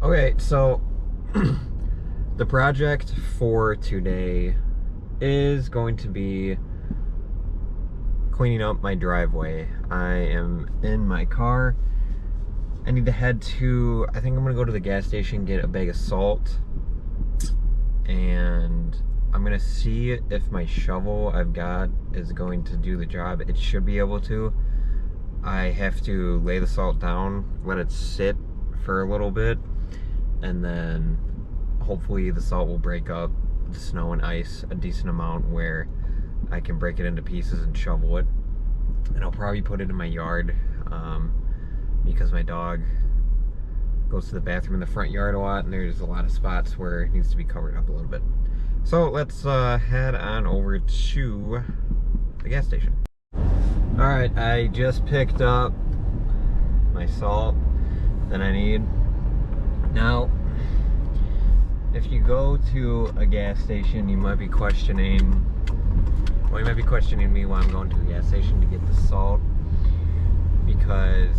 Okay, so the project for today is going to be cleaning up my driveway. I am in my car. I need to head to, I think I'm gonna go to the gas station, get a bag of salt, and I'm gonna see if my shovel I've got is going to do the job. It should be able to. I have to lay the salt down, let it sit for a little bit, and then hopefully the salt will break up the snow and ice a decent amount where I can break it into pieces and shovel it. And I'll probably put it in my yard because my dog goes to the bathroom in the front yard a lot, and there's a lot of spots where it needs to be covered up a little bit. So let's head on over to the gas station. Alright, I just picked up my salt that I need. Now, if you go to a gas station, you might be questioning, well, you might be questioning me why I'm going to a gas station to get the salt, because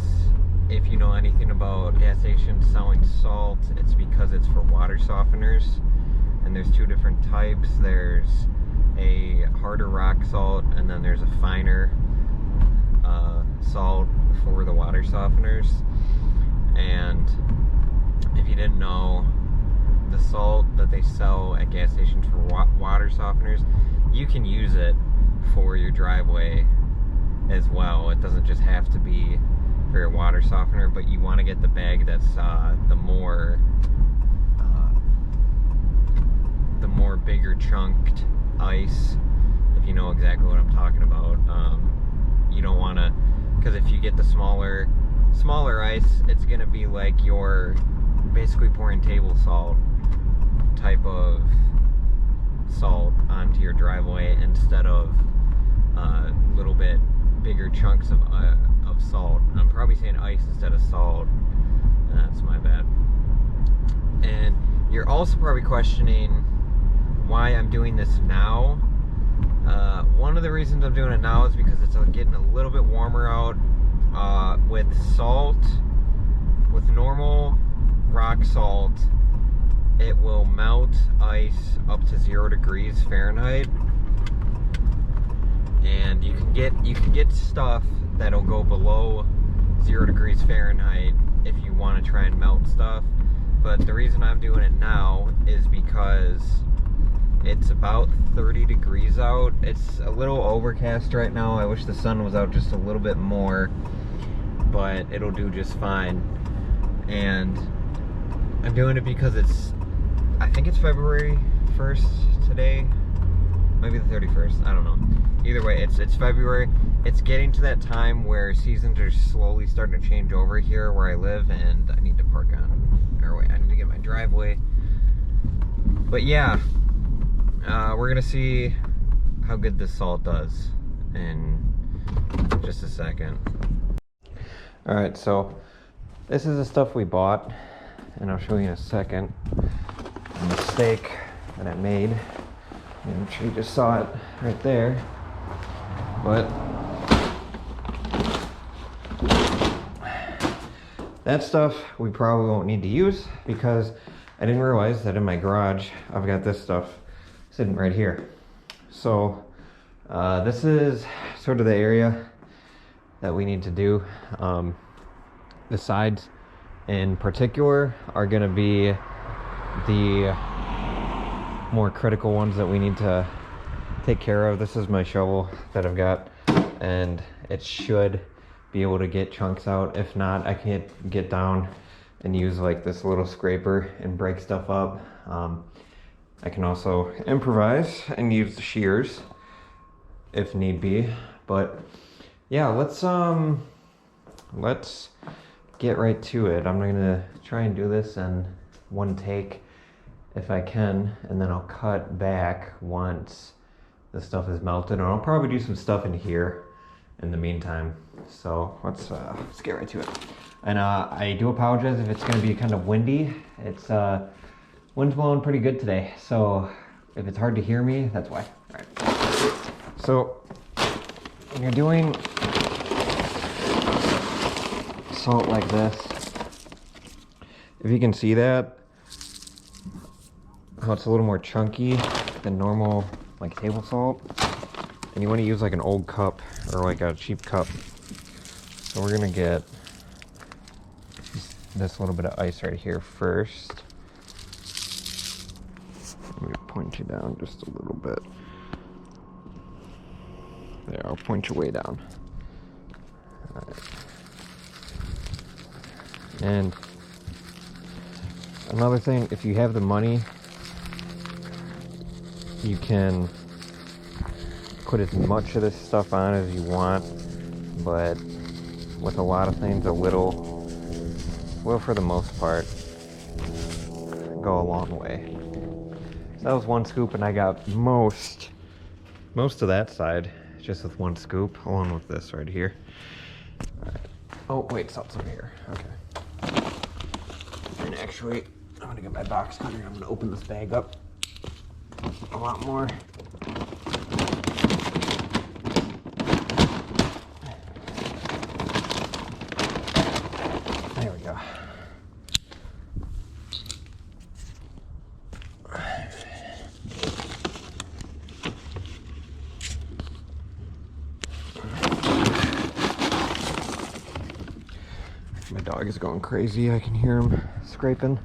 if you know anything about gas stations selling salt, it's because it's for water softeners, and there's two different types. There's a harder rock salt, and then there's a finer salt for the water softeners. And if you didn't know, the salt that they sell at gas stations for water softeners, you can use it for your driveway as well. It doesn't just have to be for your water softener, but you want to get the bag that's the more bigger chunked ice, if you know exactly what I'm talking about. You don't want to, because if you get the smaller ice, it's gonna be like you're basically pouring table salt type of salt onto your driveway instead of a little bit bigger chunks of salt. I'm probably saying ice instead of salt. That's my bad. And you're also probably questioning why I'm doing this now. One of the reasons I'm doing it now is because it's getting a little bit warmer out. With salt, with normal rock salt, it will melt ice up to 0 degrees Fahrenheit, and you can get stuff that'll go below 0 degrees Fahrenheit if you want to try and melt stuff. But the reason I'm doing it now is because it's about 30 degrees out. It's a little overcast right now. I wish the sun was out just a little bit more, but it'll do just fine. And I'm doing it because I think it's February 1st today, maybe the 31st, I don't know. Either way, it's February. It's getting to that time where seasons are slowly starting to change over here where I live, and I need to I need to get my driveway. But yeah, we're gonna see how good this salt does in just a second. Alright, so this is the stuff we bought, and I'll show you in a second a mistake that I made. I'm sure you just saw it right there, but that stuff we probably won't need to use because I didn't realize that in my garage I've got this stuff sitting right here. So this is sort of the area that we need to do. The sides in particular are going to be the more critical ones that we need to take care of. This is my shovel that I've got, and it should be able to get chunks out. If not, I can get down and use like this little scraper and break stuff up. I can also improvise and use the shears if need be. But yeah, let's get right to it. I'm gonna try and do this in one take if I can, and then I'll cut back once the stuff is melted, and I'll probably do some stuff in here in the meantime. So let's get right to it. And I do apologize if it's gonna be kind of windy. It's wind's blowing pretty good today, so if it's hard to hear me, that's why. All right. So when you're doing salt like this, If you can see that, how it's a little more chunky than normal like table salt. And you want to use like an old cup or like a cheap cup. So we're gonna get this little bit of ice right here first. Let me point you down just a little bit. There, I'll point you way down. All right. And another thing, if you have the money, you can put as much of this stuff on as you want, but with a lot of things, a little will for the most part go a long way. So that was one scoop, and I got most of that side just with one scoop, along with this right here. All right. Oh wait, salt's over here. Okay. And actually, I'm gonna get my box cutter and I'm gonna open this bag up a lot more. There we go. My dog is going crazy. I can hear him scraping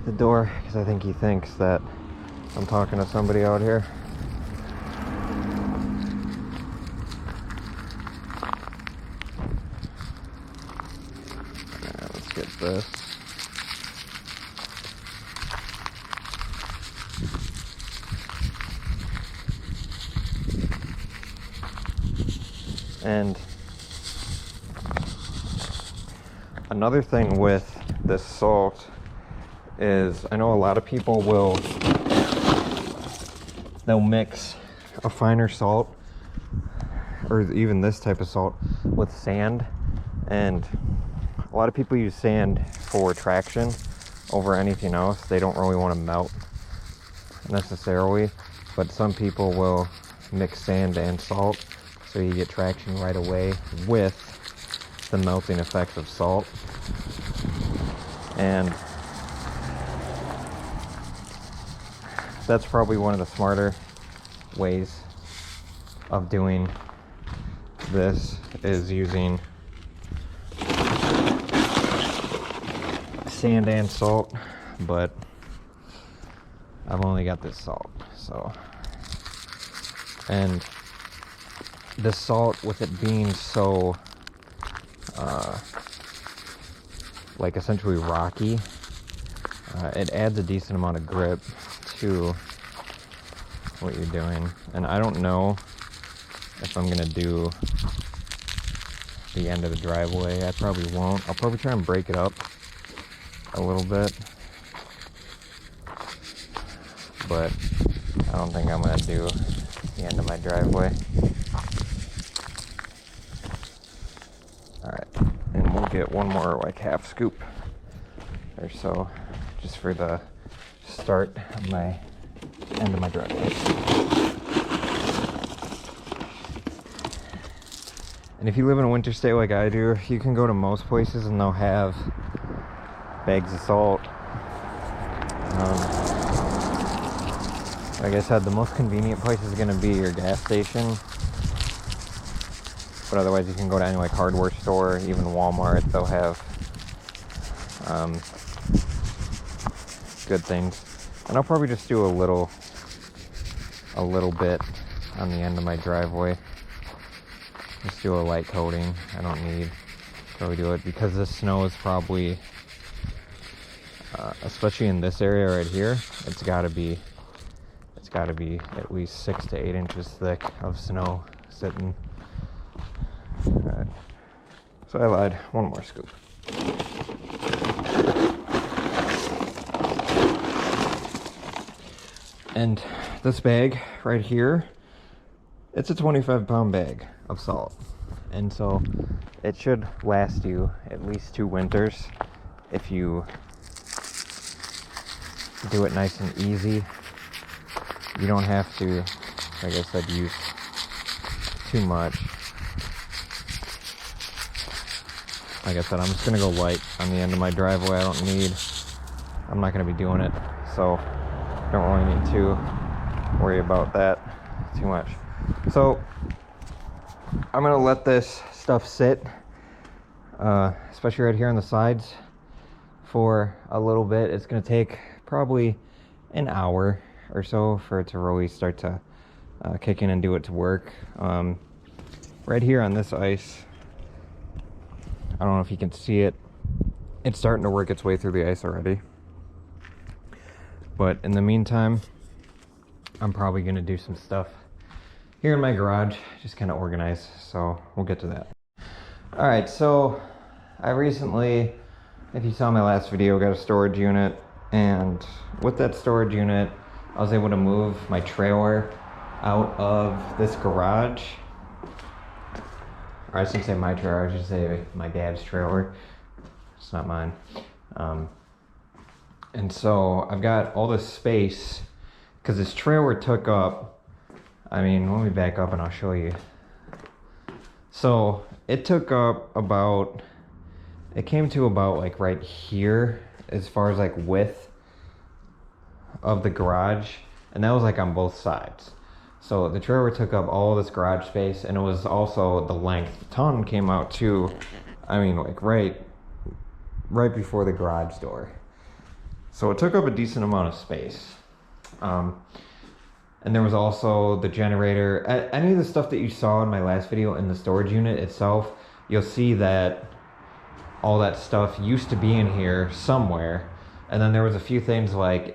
the door because I think he thinks that I'm talking to somebody out here. Alright, let's get this. And another thing with this salt is, I know a lot of people they'll mix a finer salt or even this type of salt with sand, and a lot of people use sand for traction over anything else. They don't really want to melt necessarily, but some people will mix sand and salt so you get traction right away with the melting effects of salt. And that's probably one of the smarter ways of doing this, is using sand and salt, but I've only got this salt, so. And the salt, with it being so like essentially rocky, it adds a decent amount of grip to what you're doing. And I don't know if I'm gonna do the end of the driveway. I probably won't. I'll probably try and break it up a little bit, but I don't think I'm gonna do the end of my driveway. Alright, and we'll get one more like half scoop or so, just for the start of my end of my driveway. And if you live in a winter state like I do, you can go to most places and they'll have bags of salt. Like I said, the most convenient place is going to be your gas station, but otherwise you can go to any like hardware store, even Walmart. They'll have good things. And I'll probably just do a little bit on the end of my driveway. Just do a light coating. I don't need to really do it because the snow is probably, especially in this area right here, it's got to be at least 6 to 8 inches thick of snow sitting. Alright, so I lied. One more scoop. And this bag right here, it's a 25-pound bag of salt. And so it should last you at least 2 winters if you do it nice and easy. You don't have to, like I said, use too much. like I said, I'm just gonna go light on the end of my driveway. I'm not gonna be doing it, so don't really need to worry about that too much. So I'm gonna let this stuff sit, especially right here on the sides, for a little bit. It's gonna take probably an hour or so for it to really start to kick in and do it to work. Right here on this ice, I don't know if you can see it, it's starting to work its way through the ice already. But in the meantime, I'm probably gonna do some stuff here in my garage, just kind of organize, so we'll get to that. All right, so I recently, if you saw my last video, got a storage unit, and with that storage unit, I was able to move my trailer out of this garage. Or I shouldn't say my trailer, I should say my dad's trailer. It's not mine. And so I've got all this space, because this trailer took up, I mean, let me back up and I'll show you. So it took up about, it came to about like right here as far as like width of the garage, and that was like on both sides. So the trailer took up all this garage space, and it was also the length. The ton came out too, I mean, like right before the garage door. So it took up a decent amount of space. And there was also the generator. Any of the stuff that you saw in my last video in the storage unit itself, you'll see that all that stuff used to be in here somewhere. And then there was a few things like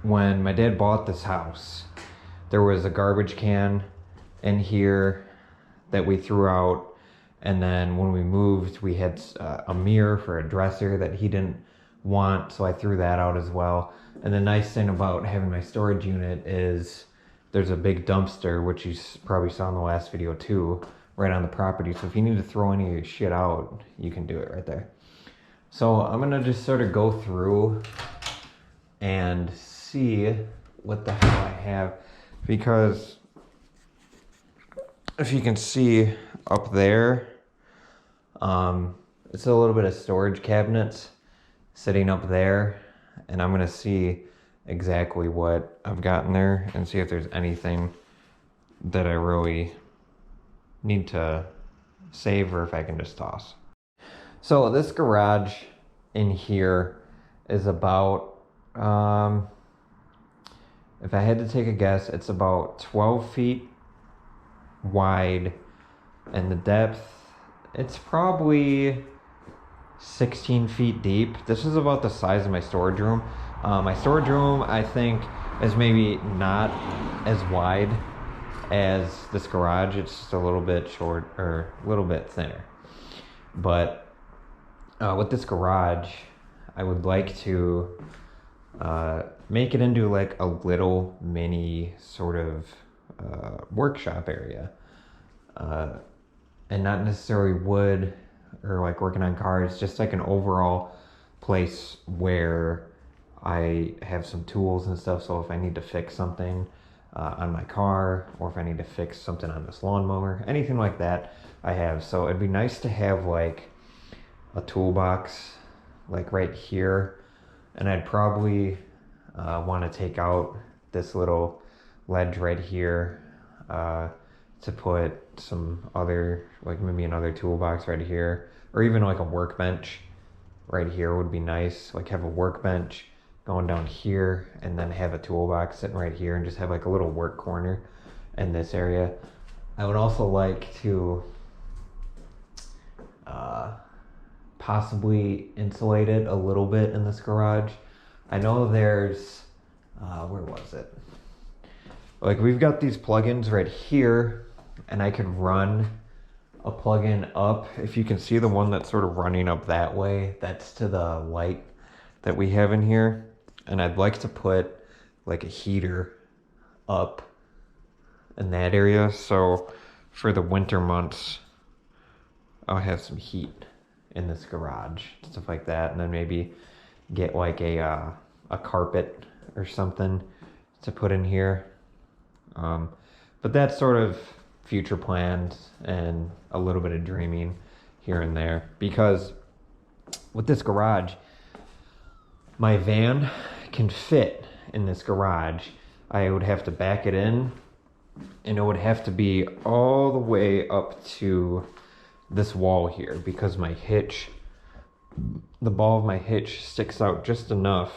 when my dad bought this house, there was a garbage can in here that we threw out. And then when we moved, we had a mirror for a dresser that he didn't want, so I threw that out as well. And the nice thing about having my storage unit is there's a big dumpster, which you probably saw in the last video too, right on the property. So if you need to throw any of your shit out, you can do it right there. So I'm gonna just sort of go through and see what the hell I have, because if you can see up there, it's a little bit of storage cabinets sitting up there, and I'm gonna see exactly what I've got in there and see if there's anything that I really need to save or if I can just toss. So this garage in here is about, if I had to take a guess, it's about 12 feet wide, and the depth, it's probably 16 feet deep. This is about the size of my storage room. My storage room, I think, is maybe not as wide as this garage. It's just a little bit short, or a little bit thinner. But with this garage, I would like to make it into like a little mini sort of workshop area. And not necessarily wood or like working on cars, just like an overall place where I have some tools and stuff. So if I need to fix something on my car, or if I need to fix something on this lawnmower, anything like that, I have. So it'd be nice to have like a toolbox like right here, and I'd probably want to take out this little ledge right here to put some other, like maybe another toolbox right here, or even like a workbench right here would be nice. Like have a workbench going down here, and then have a toolbox sitting right here, and just have like a little work corner in this area. I would also like to possibly insulate it a little bit in this garage. I know there's, where was it? Like we've got these plugins right here, and I could run a plug-in up. If you can see the one that's sort of running up that way, that's to the light that we have in here. And I'd like to put like a heater up in that area, so for the winter months I'll have some heat in this garage, stuff like that. And then maybe get like a carpet or something to put in here. But that's sort of future plans and a little bit of dreaming here and there, because with this garage, my van can fit in this garage. I would have to back it in, and it would have to be all the way up to this wall here, because my hitch, the ball of my hitch sticks out just enough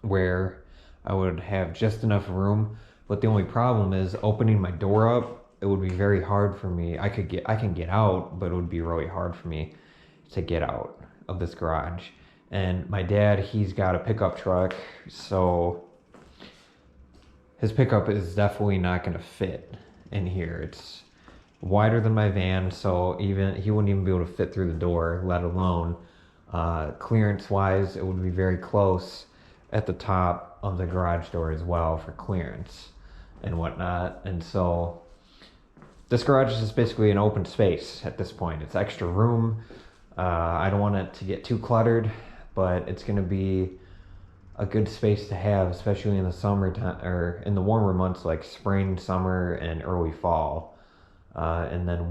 where I would have just enough room. But the only problem is opening my door up, it would be very hard for me. I can get out, but it would be really hard for me to get out of this garage. And my dad, he's got a pickup truck, so his pickup is definitely not going to fit in here. It's wider than my van, so even he wouldn't even be able to fit through the door, let alone clearance wise. It would be very close at the top of the garage door as well for clearance and whatnot. And so this garage is just basically an open space at this point. It's extra room. I don't want it to get too cluttered, but it's going to be a good space to have, especially in the summertime or in the warmer months like spring, summer, and early fall. And then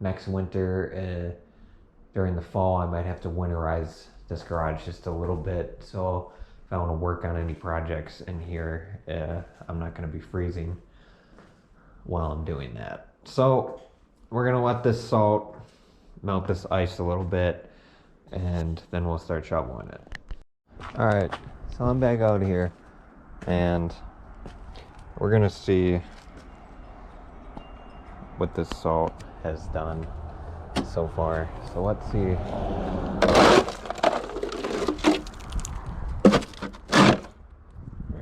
next winter, during the fall, I might have to winterize this garage just a little bit. So if I want to work on any projects in here, I'm not going to be freezing while I'm doing that. So we're going to let this salt melt this ice a little bit, and then we'll start shoveling it. All right, so I'm back out here, and we're going to see what this salt has done so far. So let's see.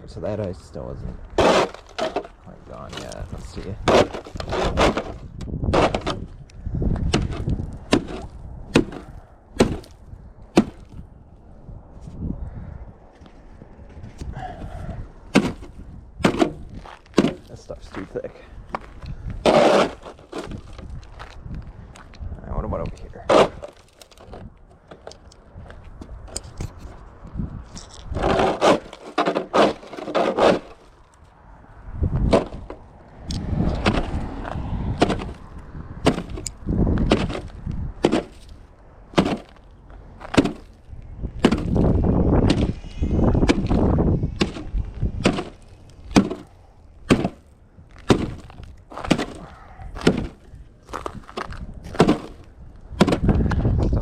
So that ice still isn't quite gone yet. Let's see. This stuff's too thick. Alright, what about over here?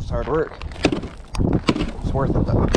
Hard work. It's worth it though.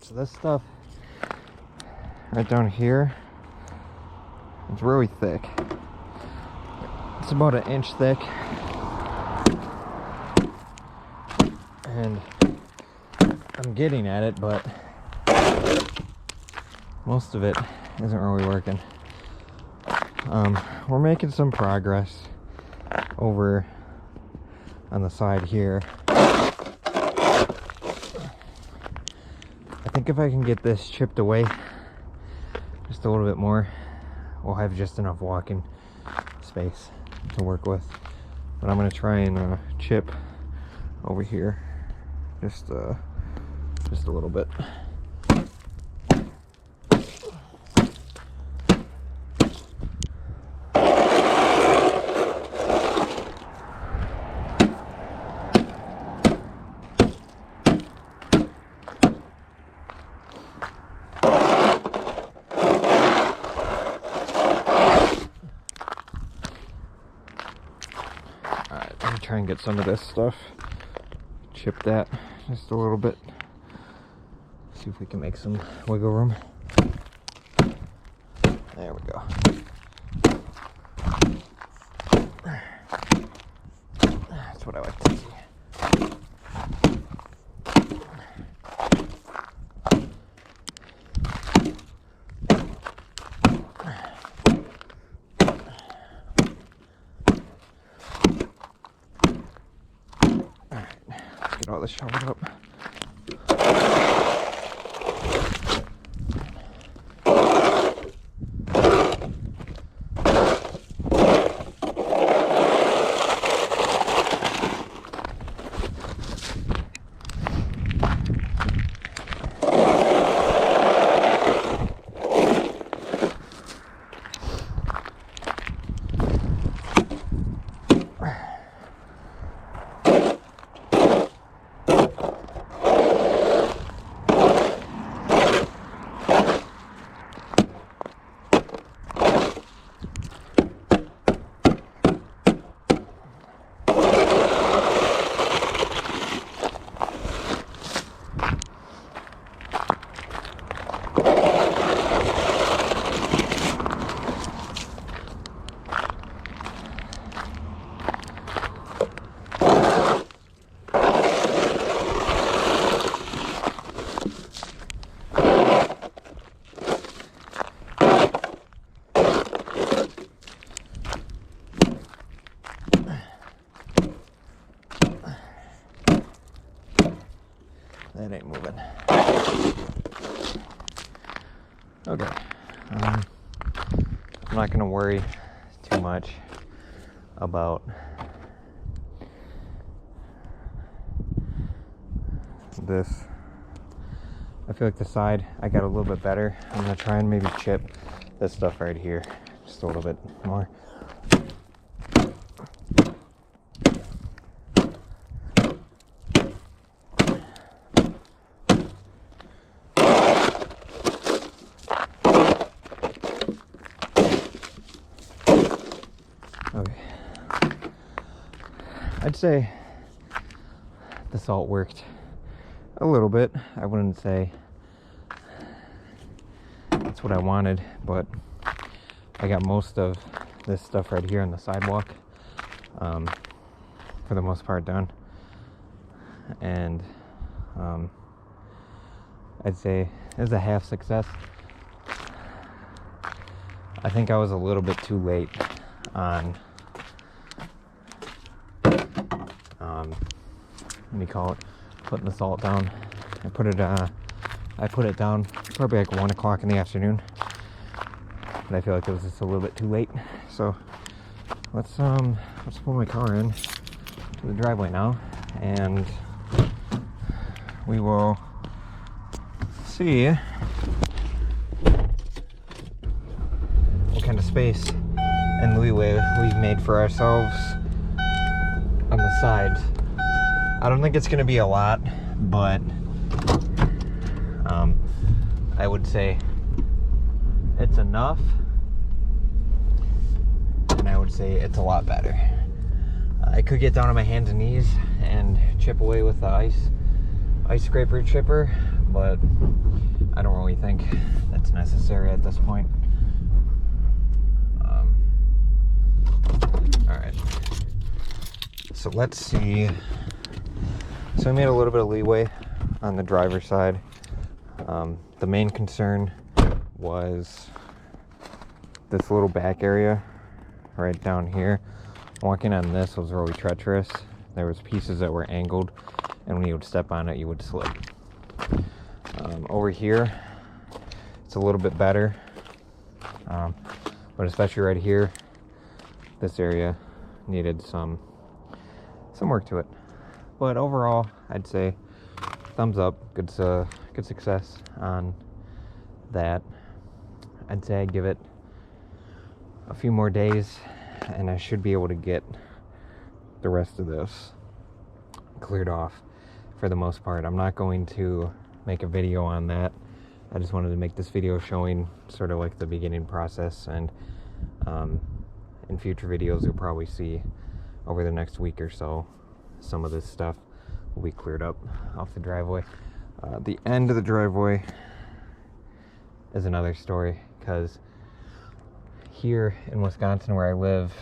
So this stuff right down here, it's really thick. It's about 1 inch thick, and I'm getting at it, but most of it isn't really working. We're making some progress over on the side here. I think if I can get this chipped away just a little bit more, we'll have just enough walking space to work with. But I'm gonna try and chip over here just a little bit. Try and get some of this stuff, chip that just a little bit, see if we can make some wiggle room. There we go. That's what I like to see. Get all this shoveled up. That ain't moving. Okay. I'm not gonna worry too much about this. I feel like the side I got a little bit better. I'm gonna try and maybe chip this stuff right here just a little bit more. Okay. I'd say the salt worked a little bit. I wouldn't say that's what I wanted, but I got most of this stuff right here on the sidewalk for the most part done, and I'd say it was a half success. I think I was a little bit too late on what do you call it, putting the salt down. I put it down probably like 1 o'clock in the afternoon, but I feel like it was just a little bit too late. So let's pull my car in to the driveway now, and we will see what kind of space and leeway we've made for ourselves on the sides. I don't think it's gonna be a lot, but I would say it's enough, and I would say it's a lot better. I could get down on my hands and knees and chip away with the ice scraper chipper, but I don't really think that's necessary at this point. Alright, so let's see. So I made a little bit of leeway on the driver's side. The main concern was this little back area right down here. Walking on this was really treacherous there was pieces that were angled, and when you would step on it, you would slip. Over here, it's a little bit better, but especially right here, this area needed some work to it. But overall, I'd say thumbs up. Good success on that. I'd say I'd give it a few more days, and I should be able to get the rest of this cleared off for the most part. I'm not going to make a video on that. I just wanted to make this video showing sort of like the beginning process, and in future videos you'll probably see over the next week or so some of this stuff will be cleared up off the driveway. The end of the driveway is another story, because here in Wisconsin where I live,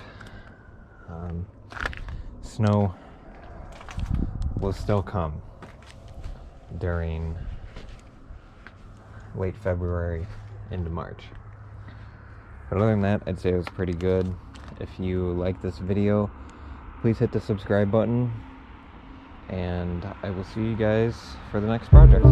snow will still come during late February into March. But other than that, I'd say it was pretty good. If you like this video, please hit the subscribe button, and I will see you guys for the next project.